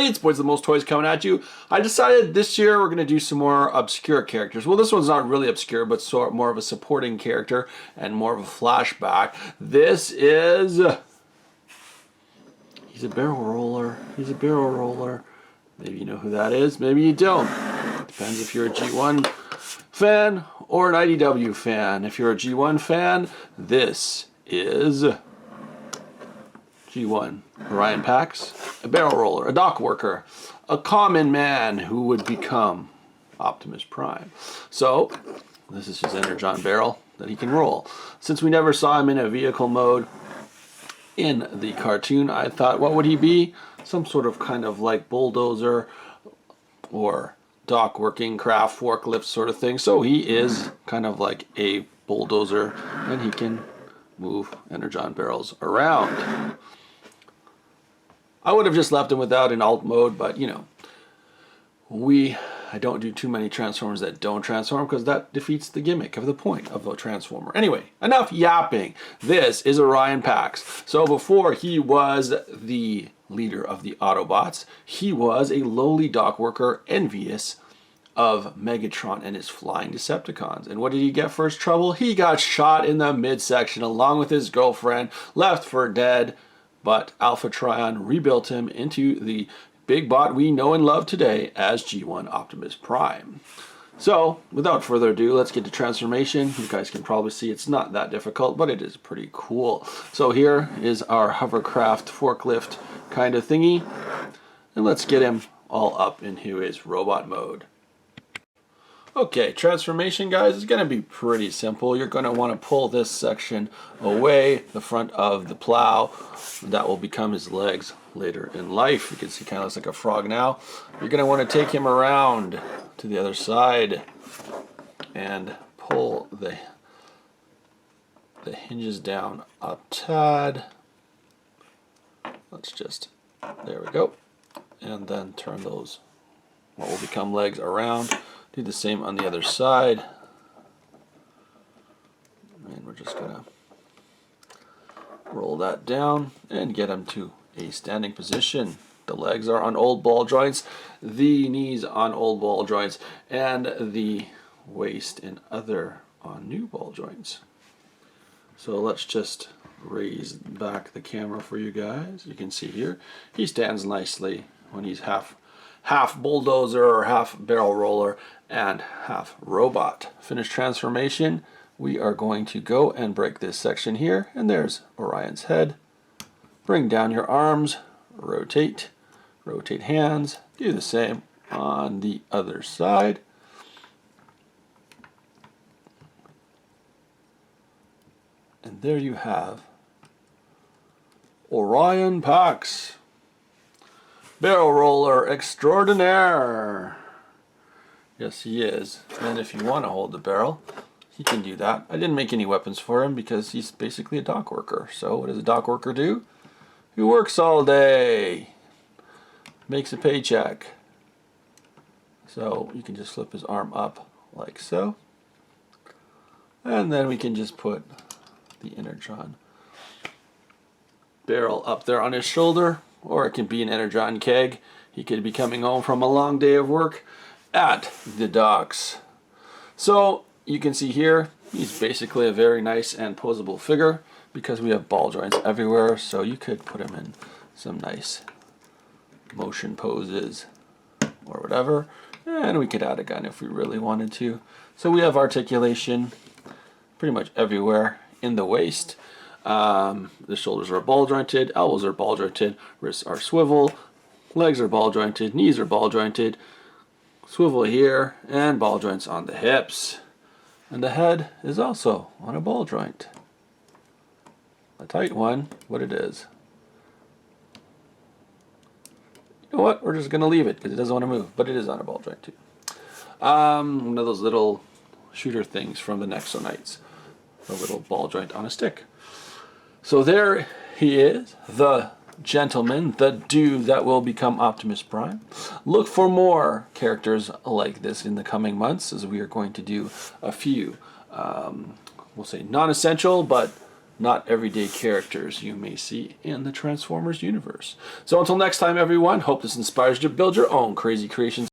It's Boys the Most Toys coming at you. I decided this year we're going to do some more obscure characters. Well, this one's not really obscure, but sort more of a supporting character and more of a flashback. This is... He's a barrel roller. He's a barrel roller. Maybe you know who that is. Maybe you don't. Depends if you're a G1 fan or an IDW fan. If you're a G1 fan, this is... G1, Orion Pax, a barrel roller, a dock worker, a common man who would become Optimus Prime. So, this is his energon barrel that he can roll. Since we never saw him in a vehicle mode in the cartoon, I thought, what would he be? Some sort of kind of like bulldozer or dock working craft forklift sort of thing. So he is kind of like a bulldozer, and he can move energon barrels around. I would have just left him without an alt mode, but you know, I don't do too many Transformers that don't transform because that defeats the gimmick of the point of a Transformer. Anyway, enough yapping. This is Orion Pax. So before he was the leader of the Autobots, he was a lowly dock worker envious of Megatron and his flying Decepticons. And what did he get for his trouble? He got shot in the midsection along with his girlfriend, left for dead. But Alpha Trion rebuilt him into the big bot we know and love today as G1 Optimus Prime. So, without further ado, let's get to transformation. You guys can probably see it's not that difficult, but it is pretty cool. So here is our hovercraft forklift kind of thingy. And let's get him all up into his robot mode. Okay, transformation, guys, is going to be pretty simple. You're going to want to pull this section away, the front of the plow. That will become his legs later in life. You can see he kind of looks like a frog now. You're going to want to take him around to the other side and pull the hinges down a tad. Let's just, there we go. And then turn those, what will become legs, around. Do the same on the other side. And we're just going to roll that down and get him to a standing position. The legs are on old ball joints, the knees on old ball joints, and the waist and other on new ball joints. So let's just raise back the camera for you guys. You can see here, he stands nicely when he's half bulldozer or half barrel roller and half robot. Finished transformation, we are going to go and break this section here, and there's Orion's head. Bring down your arms, rotate hands, do the same on the other side. And there you have Orion Pax, barrel roller extraordinaire. Yes, he is. And if you want to hold the barrel, he can do that. I didn't make any weapons for him because he's basically a dock worker. So what does a dock worker do? He works all day, makes a paycheck. So you can just flip his arm up like so. And then we can just put the energon barrel up there on his shoulder, or it can be an energon keg. He could be coming home from a long day of work at the docks. So you can see here, he's basically a very nice and posable figure because we have ball joints everywhere, so you could put him in some nice motion poses or whatever, and we could add a gun if we really wanted to. So we have articulation pretty much everywhere in the waist. The shoulders are ball jointed, elbows are ball jointed, wrists are swivel, legs are ball jointed, knees are ball jointed, swivel here, and ball joints on the hips. And the head is also on a ball joint. A tight one, but it is. You know what? We're just going to leave it because it doesn't want to move, but it is on a ball joint too. One of those little shooter things from the Nexonites. A little ball joint on a stick. So there he is, the gentleman, the dude that will become Optimus Prime. Look for more characters like this in the coming months, as we are going to do a few, we'll say non-essential, but not everyday characters you may see in the Transformers universe. So until next time, everyone, hope this inspires you to build your own crazy creations.